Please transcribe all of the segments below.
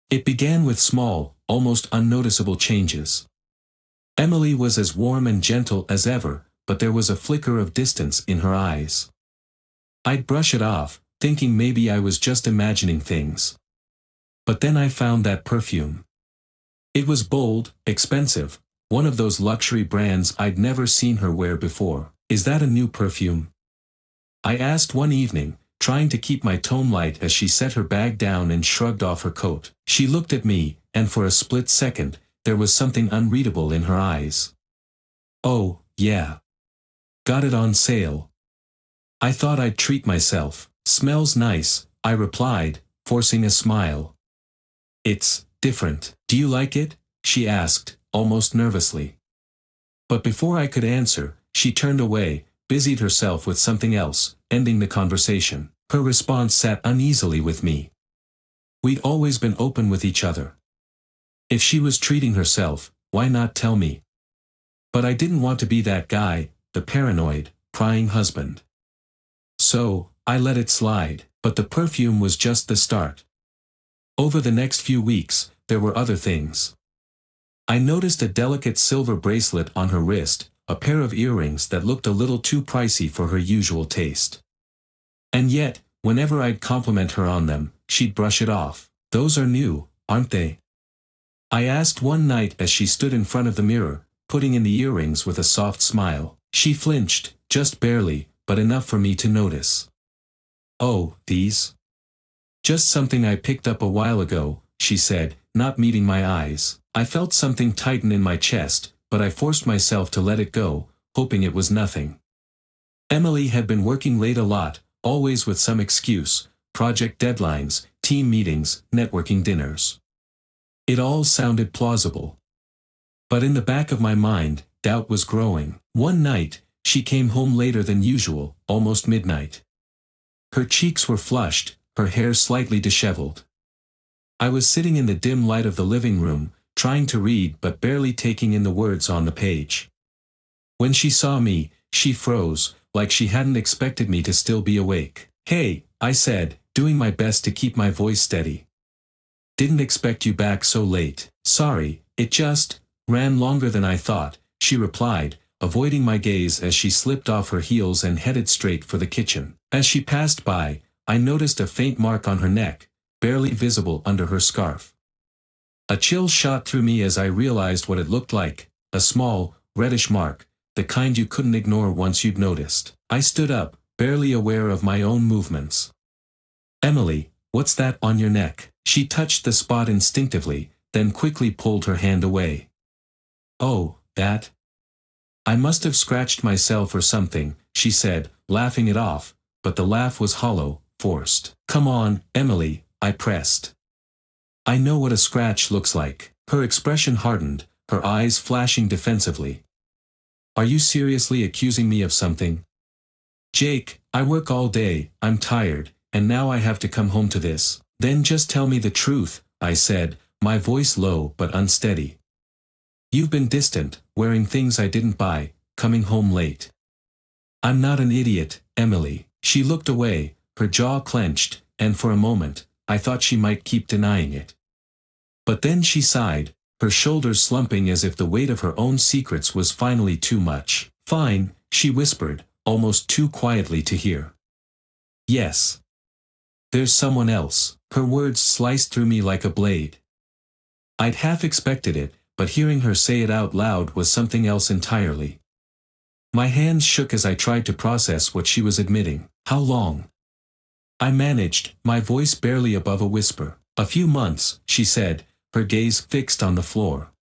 It began with small, almost unnoticeable changes. Emily was as warm and gentle as ever, but there was a flicker of distance in her eyes. I'd brush it off, thinking maybe I was just imagining things. But then I found that perfume. It was bold, expensive, one of those luxury brands I'd never seen her wear before. "Is that a new perfume?" I asked one evening, trying to keep my tone light as she set her bag down and shrugged off her coat. She looked at me, and for a split second, there was something unreadable in her eyes. "Oh, yeah. Got it on sale. I thought I'd treat myself." "Smells nice," I replied, forcing a smile. "It's different. Do you like it?" she asked, almost nervously. But before I could answer, she turned away, busied herself with something else, ending the conversation. Her response sat uneasily with me. We'd always been open with each other. If she was treating herself, why not tell me? But I didn't want to be that guy, the paranoid, prying husband. So, I let it slide, but the perfume was just the start. Over the next few weeks, there were other things. I noticed a delicate silver bracelet on her wrist, a pair of earrings that looked a little too pricey for her usual taste. And yet, whenever I'd compliment her on them, she'd brush it off. "Those are new, aren't they?" I asked one night as she stood in front of the mirror, putting in the earrings with a soft smile. She flinched, just barely, but enough for me to notice. "Oh, these? Just something I picked up a while ago," she said, not meeting my eyes. I felt something tighten in my chest, but I forced myself to let it go, hoping it was nothing. Emily had been working late a lot, always with some excuse: project deadlines, team meetings, networking dinners. It all sounded plausible. But in the back of my mind, doubt was growing. One night, she came home later than usual, almost midnight. Her cheeks were flushed, her hair slightly disheveled. I was sitting in the dim light of the living room, trying to read but barely taking in the words on the page. When she saw me, she froze, like she hadn't expected me to still be awake. "Hey," I said, doing my best to keep my voice steady. "Didn't expect you back so late." "Sorry, it just ran longer than I thought," she replied, avoiding my gaze as she slipped off her heels and headed straight for the kitchen. As she passed by, I noticed a faint mark on her neck, barely visible under her scarf. A chill shot through me as I realized what it looked like: a small, reddish mark, the kind you couldn't ignore once you'd noticed. I stood up, barely aware of my own movements. "Emily, what's that on your neck?" She touched the spot instinctively, then quickly pulled her hand away. "Oh, that? I must have scratched myself or something," she said, laughing it off, but the laugh was hollow, forced. "Come on, Emily," I pressed. "I know what a scratch looks like." Her expression hardened, her eyes flashing defensively. "Are you seriously accusing me of something?" "Jake, I work all day, I'm tired, and now I have to come home to this." "Then just tell me the truth," I said, my voice low but unsteady. "You've been distant, wearing things I didn't buy, coming home late." "I'm not an idiot, Emily." She looked away, her jaw clenched, and for a moment, I thought she might keep denying it. But then she sighed, her shoulders slumping as if the weight of her own secrets was finally too much. "Fine," she whispered, almost too quietly to hear. "Yes. There's someone else." Her words sliced through me like a blade. I'd half expected it, but hearing her say it out loud was something else entirely. My hands shook as I tried to process what she was admitting. "How long?" I managed, my voice barely above a whisper. "A few months," she said, her gaze fixed on the floor.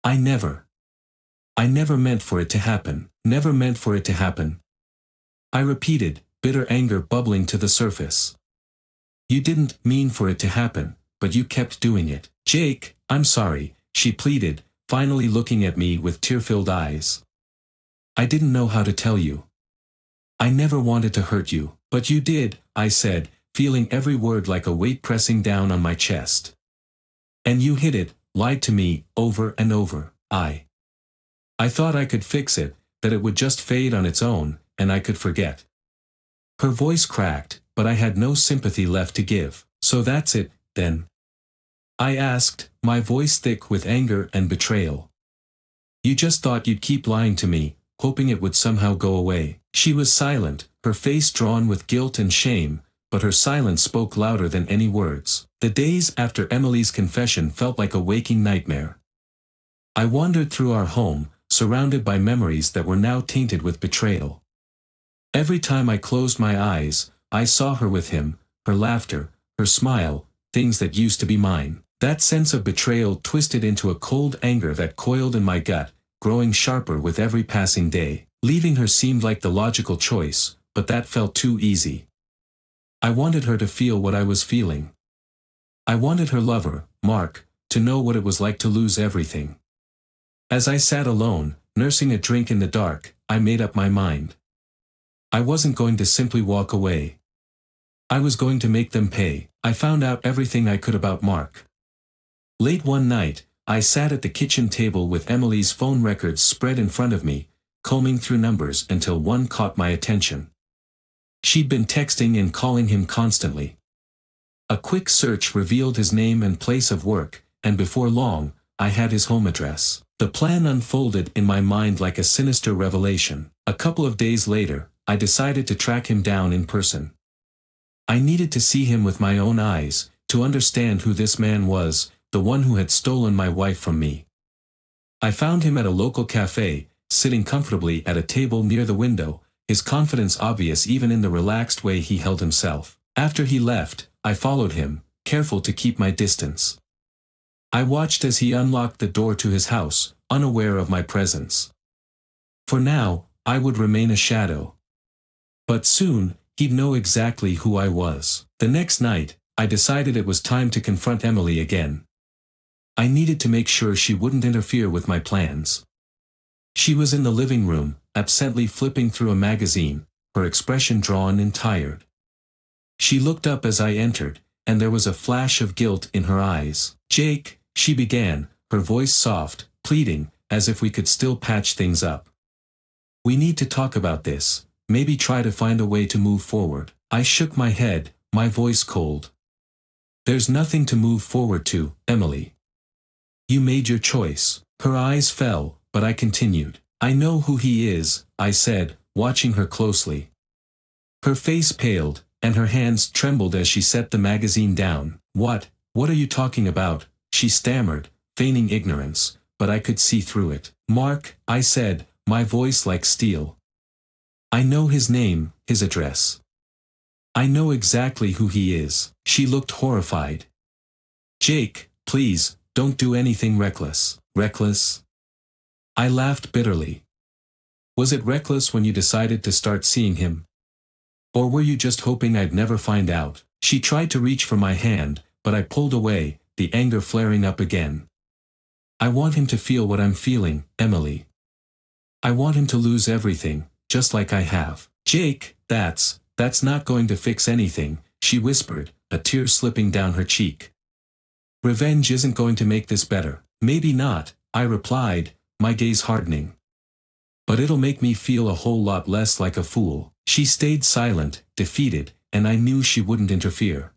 I never meant for it to happen. Never meant for it to happen." I repeated, bitter anger bubbling to the surface. "You didn't mean for it to happen, but you kept doing it." "Jake, I'm sorry," she pleaded, finally looking at me with tear-filled eyes. "I didn't know how to tell you. I never wanted to hurt you." "But you did," I said, feeling every word like a weight pressing down on my chest. "And you hid it, lied to me, over and over." I thought I could fix it, that it would just fade on its own, and I could forget. Her voice cracked, but I had no sympathy left to give. "So that's it, then?" I asked, my voice thick with anger and betrayal. You just thought you'd keep lying to me, hoping it would somehow go away. She was silent, her face drawn with guilt and shame, but her silence spoke louder than any words. The days after Emily's confession felt like a waking nightmare. I wandered through our home, surrounded by memories that were now tainted with betrayal. Every time I closed my eyes, I saw her with him, her laughter, her smile, things that used to be mine. That sense of betrayal twisted into a cold anger that coiled in my gut, growing sharper with every passing day. Leaving her seemed like the logical choice, but that felt too easy. I wanted her to feel what I was feeling. I wanted her lover, Mark, to know what it was like to lose everything. As I sat alone, nursing a drink in the dark, I made up my mind. I wasn't going to simply walk away. I was going to make them pay. I found out everything I could about Mark. Late one night, I sat at the kitchen table with Emily's phone records spread in front of me, combing through numbers until one caught my attention. She'd been texting and calling him constantly. A quick search revealed his name and place of work, and before long, I had his home address. The plan unfolded in my mind like a sinister revelation. A couple of days later, I decided to track him down in person. I needed to see him with my own eyes, to understand who this man was, the one who had stolen my wife from me. I found him at a local cafe, sitting comfortably at a table near the window, his confidence obvious even in the relaxed way he held himself. After he left, I followed him, careful to keep my distance. I watched as he unlocked the door to his house, unaware of my presence. For now, I would remain a shadow. But soon, he'd know exactly who I was. The next night, I decided it was time to confront Emily again. I needed to make sure she wouldn't interfere with my plans. She was in the living room, absently flipping through a magazine, her expression drawn and tired. She looked up as I entered, and there was a flash of guilt in her eyes. "Jake," she began, her voice soft, pleading, as if we could still patch things up. "We need to talk about this, maybe try to find a way to move forward." I shook my head, my voice cold. "There's nothing to move forward to, Emily. You made your choice." Her eyes fell, but I continued. "I know who he is," I said, watching her closely. Her face paled, and her hands trembled as she set the magazine down. What are you talking about?" she stammered, feigning ignorance, but I could see through it. "Mark," I said, my voice like steel. "I know his name, his address. I know exactly who he is." She looked horrified. "Jake, please, don't do anything reckless." "Reckless?" I laughed bitterly. "Was it reckless when you decided to start seeing him? Or were you just hoping I'd never find out?" She tried to reach for my hand, but I pulled away, the anger flaring up again. "I want him to feel what I'm feeling, Emily. I want him to lose everything, just like I have." "Jake, that's not going to fix anything," she whispered, a tear slipping down her cheek. "Revenge isn't going to make this better." "Maybe not," I replied, my gaze hardening. "But it'll make me feel a whole lot less like a fool." She stayed silent, defeated, and I knew she wouldn't interfere.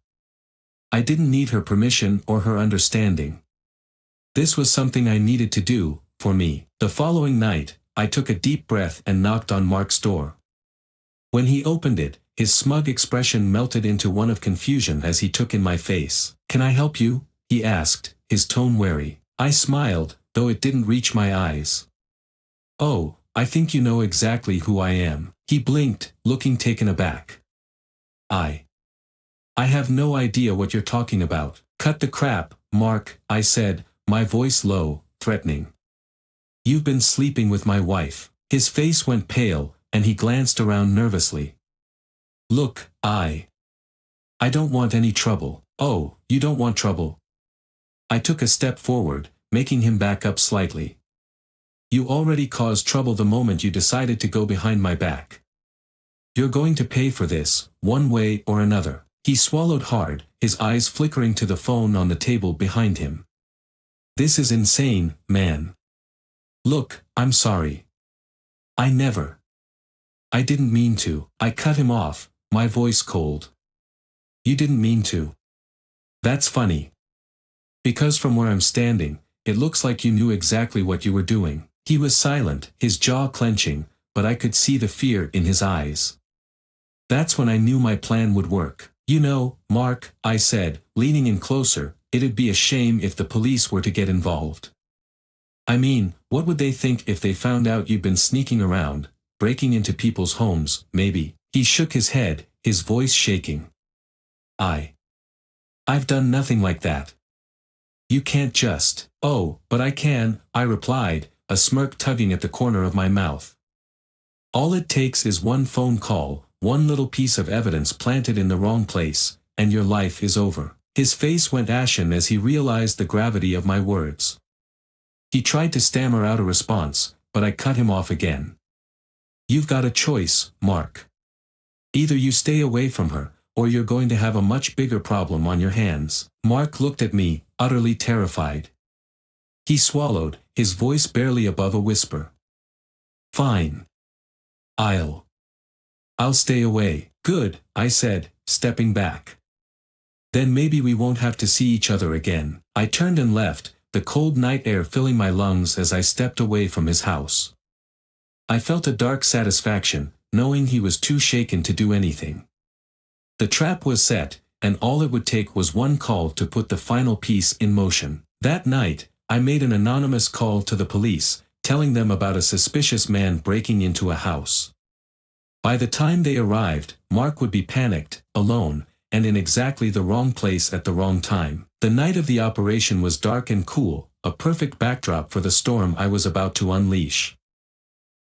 I didn't need her permission or her understanding. This was something I needed to do, for me. The following night, I took a deep breath and knocked on Mark's door. When he opened it, his smug expression melted into one of confusion as he took in my face. "Can I help you?" he asked, his tone wary. I smiled, though it didn't reach my eyes. "Oh, I think you know exactly who I am." He blinked, looking taken aback. I have no idea what you're talking about." "Cut the crap, Mark," I said, my voice low, threatening. "You've been sleeping with my wife." His face went pale, and he glanced around nervously. "Look, I don't want any trouble." "Oh, you don't want trouble?" I took a step forward, making him back up slightly. "You already caused trouble the moment you decided to go behind my back. You're going to pay for this, one way or another." He swallowed hard, his eyes flickering to the phone on the table behind him. "This is insane, man. Look, I'm sorry. I didn't mean to." I cut him off, my voice cold. "You didn't mean to. That's funny. Because from where I'm standing, it looks like you knew exactly what you were doing. He was silent, his jaw clenching, but I could see the fear in his eyes. That's when I knew my plan would work. You know, Mark, I said, leaning in closer, it'd be a shame if the police were to get involved. I mean, what would they think if they found out you'd been sneaking around, breaking into people's homes, maybe? He shook his head, his voice shaking. I've done nothing like that. You can't just. Oh, but I can, I replied, a smirk tugging at the corner of my mouth. All it takes is one phone call, one little piece of evidence planted in the wrong place, and your life is over. His face went ashen as he realized the gravity of my words. He tried to stammer out a response, but I cut him off again. You've got a choice, Mark. Either you stay away from her, or you're going to have a much bigger problem on your hands. Mark looked at me, utterly terrified. He swallowed, his voice barely above a whisper. Fine. I'll stay away. Good, I said, stepping back. Then maybe we won't have to see each other again. I turned and left, the cold night air filling my lungs as I stepped away from his house. I felt a dark satisfaction, knowing he was too shaken to do anything. The trap was set, and all it would take was one call to put the final piece in motion. That night, I made an anonymous call to the police, telling them about a suspicious man breaking into a house. By the time they arrived, Mark would be panicked, alone, and in exactly the wrong place at the wrong time. The night of the operation was dark and cool, a perfect backdrop for the storm I was about to unleash.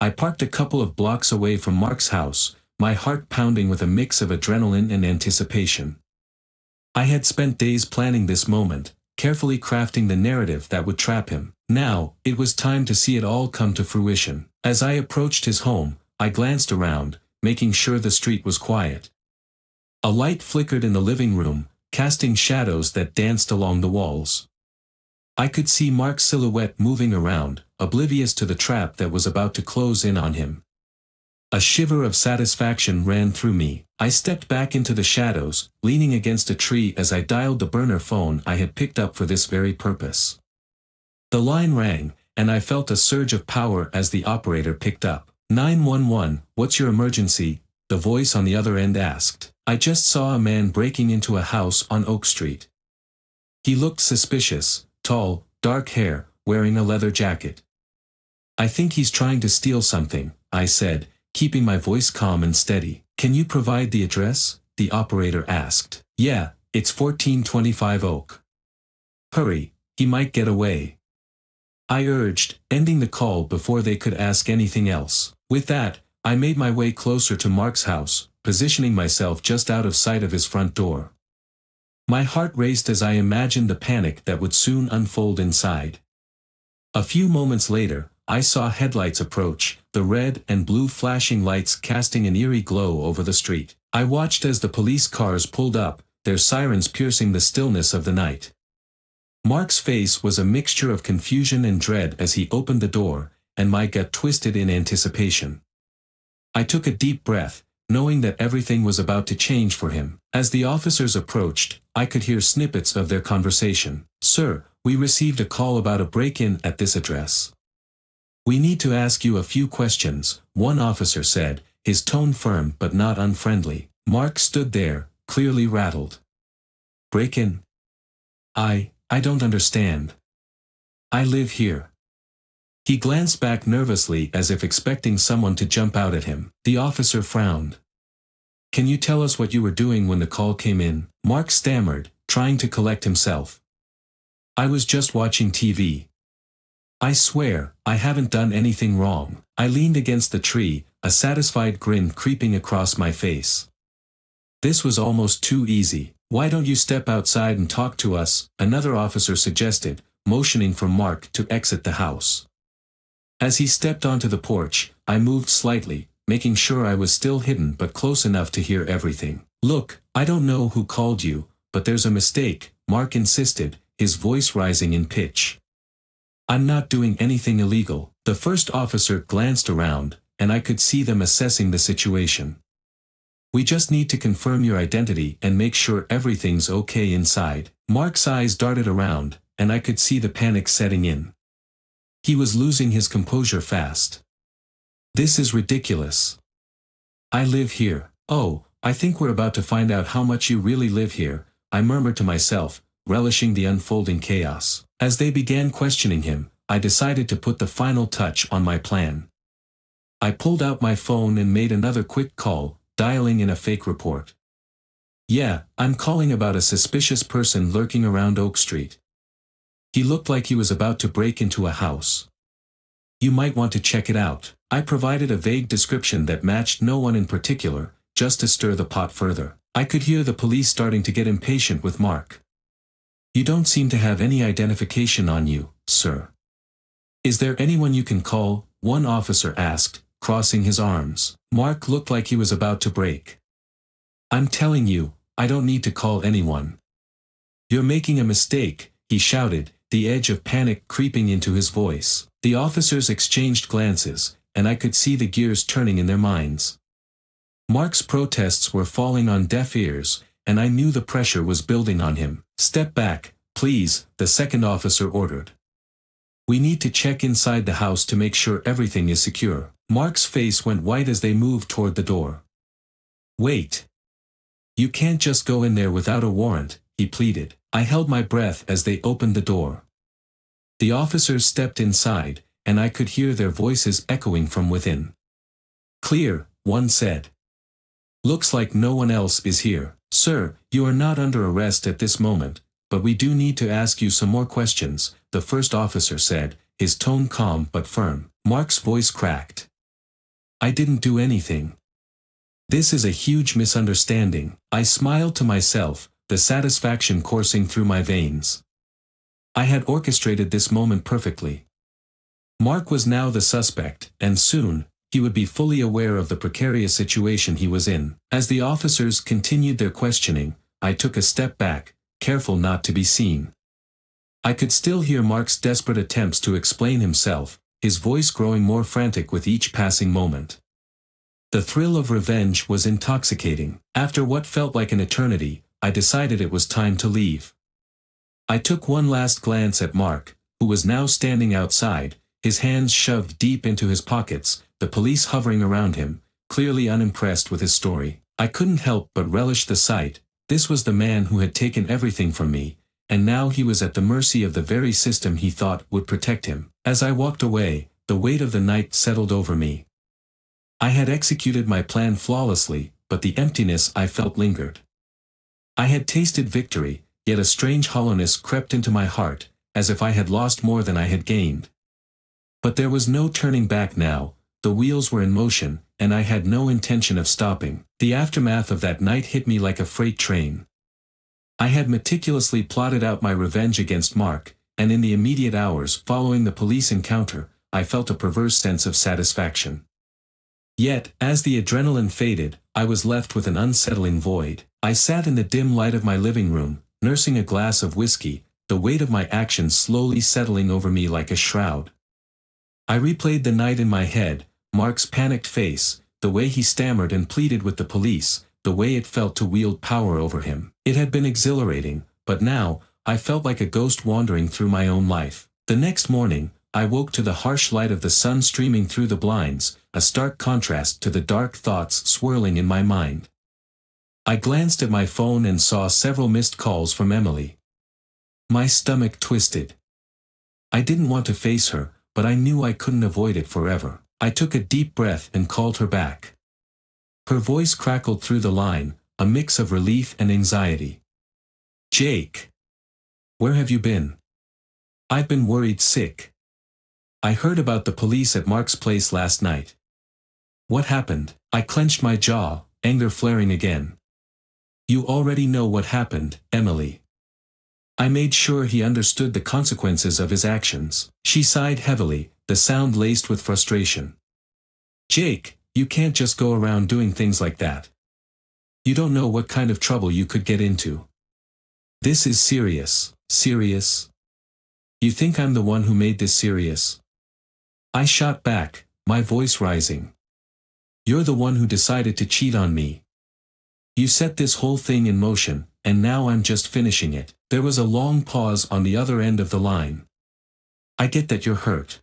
I parked a couple of blocks away from Mark's house, my heart pounding with a mix of adrenaline and anticipation. I had spent days planning this moment, carefully crafting the narrative that would trap him. Now, it was time to see it all come to fruition. As I approached his home, I glanced around, making sure the street was quiet. A light flickered in the living room, casting shadows that danced along the walls. I could see Mark's silhouette moving around, oblivious to the trap that was about to close in on him. A shiver of satisfaction ran through me. I stepped back into the shadows, leaning against a tree as I dialed the burner phone I had picked up for this very purpose. The line rang, and I felt a surge of power as the operator picked up. 911, what's your emergency? The voice on the other end asked. I just saw a man breaking into a house on Oak Street. He looked suspicious, tall, dark hair, wearing a leather jacket. I think he's trying to steal something, I said, keeping my voice calm and steady. Can you provide the address? The operator asked. Yeah, it's 1425 Oak. Hurry, he might get away. I urged, ending the call before they could ask anything else. With that, I made my way closer to Mark's house, positioning myself just out of sight of his front door. My heart raced as I imagined the panic that would soon unfold inside. A few moments later, I saw headlights approach, the red and blue flashing lights casting an eerie glow over the street. I watched as the police cars pulled up, their sirens piercing the stillness of the night. Mark's face was a mixture of confusion and dread as he opened the door, and my gut twisted in anticipation. I took a deep breath, knowing that everything was about to change for him. As the officers approached, I could hear snippets of their conversation. Sir, we received a call about a break-in at this address. We need to ask you a few questions, one officer said, his tone firm but not unfriendly. Mark stood there, clearly rattled. Break-in? I don't understand. I live here. He glanced back nervously as if expecting someone to jump out at him. The officer frowned. Can you tell us what you were doing when the call came in? Mark stammered, trying to collect himself. I was just watching TV. I swear, I haven't done anything wrong. I leaned against the tree, a satisfied grin creeping across my face. This was almost too easy. Why don't you step outside and talk to us? Another officer suggested, motioning for Mark to exit the house. As he stepped onto the porch, I moved slightly, making sure I was still hidden but close enough to hear everything. Look, I don't know who called you, but there's a mistake, Mark insisted, his voice rising in pitch. I'm not doing anything illegal. The first officer glanced around, and I could see them assessing the situation. We just need to confirm your identity and make sure everything's okay inside. Mark's eyes darted around, and I could see the panic setting in. He was losing his composure fast. This is ridiculous. I live here. Oh, I think we're about to find out how much you really live here, I murmured to myself, relishing the unfolding chaos. As they began questioning him, I decided to put the final touch on my plan. I pulled out my phone and made another quick call, dialing in a fake report. Yeah, I'm calling about a suspicious person lurking around Oak Street. He looked like he was about to break into a house. You might want to check it out. I provided a vague description that matched no one in particular, just to stir the pot further. I could hear the police starting to get impatient with Mark. You don't seem to have any identification on you, sir. Is there anyone you can call? One officer asked, crossing his arms. Mark looked like he was about to break. I'm telling you, I don't need to call anyone. You're making a mistake, he shouted, the edge of panic creeping into his voice. The officers exchanged glances, and I could see the gears turning in their minds. Mark's protests were falling on deaf ears, and I knew the pressure was building on him. Step back, please, the second officer ordered. We need to check inside the house to make sure everything is secure. Mark's face went white as they moved toward the door. Wait. You can't just go in there without a warrant, he pleaded. I held my breath as they opened the door. The officers stepped inside, and I could hear their voices echoing from within. Clear, one said. Looks like no one else is here. Sir, you are not under arrest at this moment, but we do need to ask you some more questions, the first officer said, his tone calm but firm. Mark's voice cracked. I didn't do anything. This is a huge misunderstanding. I smiled to myself, the satisfaction coursing through my veins. I had orchestrated this moment perfectly. Mark was now the suspect, and soon, he would be fully aware of the precarious situation he was in. As the officers continued their questioning, I took a step back, careful not to be seen. I could still hear Mark's desperate attempts to explain himself, his voice growing more frantic with each passing moment. The thrill of revenge was intoxicating. After what felt like an eternity, I decided it was time to leave. I took one last glance at Mark, who was now standing outside, his hands shoved deep into his pockets, the police hovering around him, clearly unimpressed with his story. I couldn't help but relish the sight. This was the man who had taken everything from me, and now he was at the mercy of the very system he thought would protect him. As I walked away, the weight of the night settled over me. I had executed my plan flawlessly, but the emptiness I felt lingered. I had tasted victory, yet a strange hollowness crept into my heart, as if I had lost more than I had gained. But there was no turning back now, the wheels were in motion, and I had no intention of stopping. The aftermath of that night hit me like a freight train. I had meticulously plotted out my revenge against Mark, and in the immediate hours following the police encounter, I felt a perverse sense of satisfaction. Yet, as the adrenaline faded, I was left with an unsettling void. I sat in the dim light of my living room, nursing a glass of whiskey, the weight of my actions slowly settling over me like a shroud. I replayed the night in my head, Mark's panicked face, the way he stammered and pleaded with the police, the way it felt to wield power over him. It had been exhilarating, but now, I felt like a ghost wandering through my own life. The next morning, I woke to the harsh light of the sun streaming through the blinds, a stark contrast to the dark thoughts swirling in my mind. I glanced at my phone and saw several missed calls from Emily. My stomach twisted. I didn't want to face her, but I knew I couldn't avoid it forever. I took a deep breath and called her back. Her voice crackled through the line, a mix of relief and anxiety. Jake. Where have you been? I've been worried sick. I heard about the police at Mark's place last night. What happened? I clenched my jaw, anger flaring again. You already know what happened, Emily. I made sure he understood the consequences of his actions. She sighed heavily, the sound laced with frustration. Jake, you can't just go around doing things like that. You don't know what kind of trouble you could get into. This is serious. Serious? You think I'm the one who made this serious? I shot back, my voice rising. You're the one who decided to cheat on me. You set this whole thing in motion, and now I'm just finishing it. There was a long pause on the other end of the line. I get that you're hurt.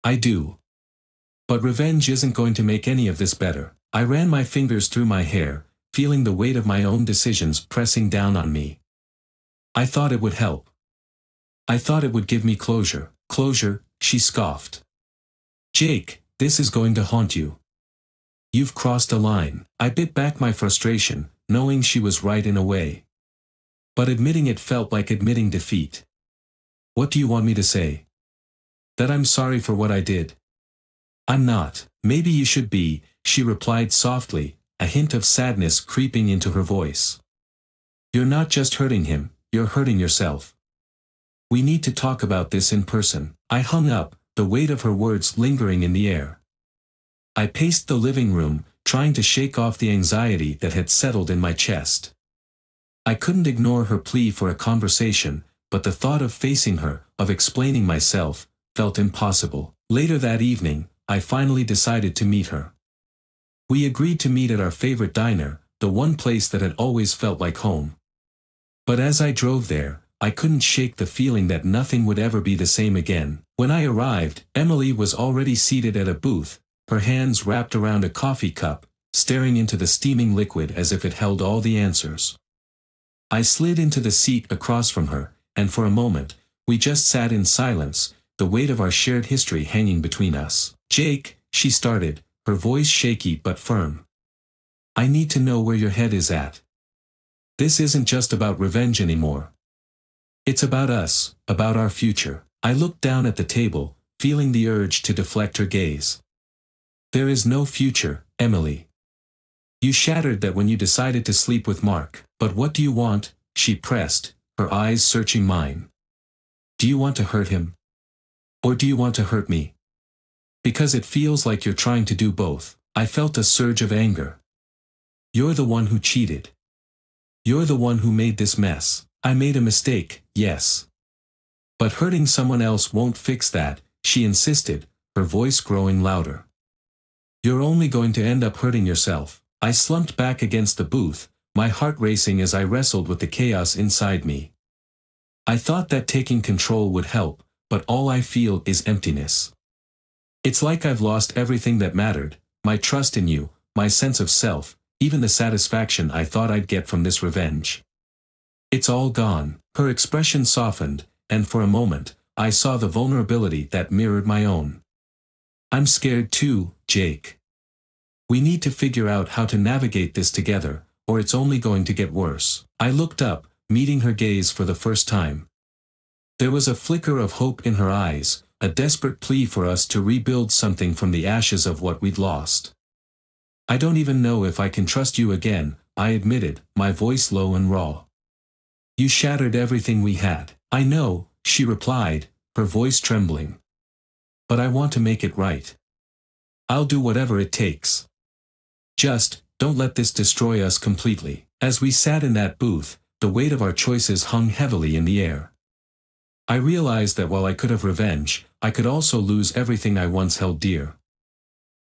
I do. But revenge isn't going to make any of this better. I ran my fingers through my hair, feeling the weight of my own decisions pressing down on me. I thought it would help. I thought it would give me closure. Closure, she scoffed. Jake, this is going to haunt you. You've crossed a line. I bit back my frustration, knowing she was right in a way. But admitting it felt like admitting defeat. What do you want me to say? That I'm sorry for what I did? I'm not. Maybe you should be, she replied softly, a hint of sadness creeping into her voice. You're not just hurting him, you're hurting yourself. We need to talk about this in person. I hung up, the weight of her words lingering in the air. I paced the living room, trying to shake off the anxiety that had settled in my chest. I couldn't ignore her plea for a conversation, but the thought of facing her, of explaining myself, felt impossible. Later that evening, I finally decided to meet her. We agreed to meet at our favorite diner, the one place that had always felt like home. But as I drove there, I couldn't shake the feeling that nothing would ever be the same again. When I arrived, Emily was already seated at a booth, her hands wrapped around a coffee cup, staring into the steaming liquid as if it held all the answers. I slid into the seat across from her, and for a moment, we just sat in silence, the weight of our shared history hanging between us. Jake, she started, her voice shaky but firm. I need to know where your head is at. This isn't just about revenge anymore. It's about us, about our future. I looked down at the table, feeling the urge to deflect her gaze. There is no future, Emily. You shattered that when you decided to sleep with Mark. But what do you want? She pressed, her eyes searching mine. Do you want to hurt him? Or do you want to hurt me? Because it feels like you're trying to do both. I felt a surge of anger. You're the one who cheated. You're the one who made this mess. I made a mistake, yes. But hurting someone else won't fix that, she insisted, her voice growing louder. You're only going to end up hurting yourself. I slumped back against the booth, my heart racing as I wrestled with the chaos inside me. I thought that taking control would help, but all I feel is emptiness. It's like I've lost everything that mattered, my trust in you, my sense of self, even the satisfaction I thought I'd get from this revenge. It's all gone. Her expression softened, and for a moment, I saw the vulnerability that mirrored my own. I'm scared too, Jake. We need to figure out how to navigate this together, or it's only going to get worse. I looked up, meeting her gaze for the first time. There was a flicker of hope in her eyes, a desperate plea for us to rebuild something from the ashes of what we'd lost. I don't even know if I can trust you again, I admitted, my voice low and raw. You shattered everything we had. I know, she replied, her voice trembling. But I want to make it right. I'll do whatever it takes. Just, don't let this destroy us completely. As we sat in that booth, the weight of our choices hung heavily in the air. I realized that while I could have revenge, I could also lose everything I once held dear.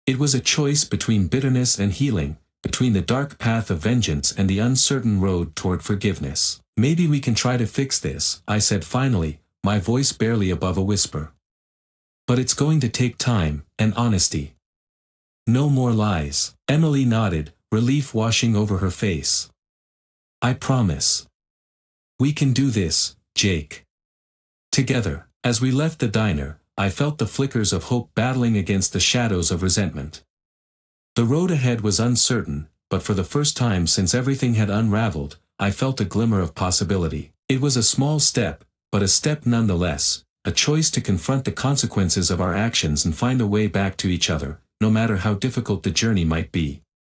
It was a choice between bitterness and healing, between the dark path of vengeance and the uncertain road toward forgiveness. Maybe we can try to fix this, I said finally, my voice barely above a whisper. But it's going to take time, and honesty. No more lies. Emily nodded, relief washing over her face. I promise. We can do this, Jake. Together. As we left the diner, I felt the flickers of hope battling against the shadows of resentment. The road ahead was uncertain, but for the first time since everything had unraveled, I felt a glimmer of possibility. It was a small step, but a step nonetheless, a choice to confront the consequences of our actions and find a way back to each other, no matter how difficult the journey might be.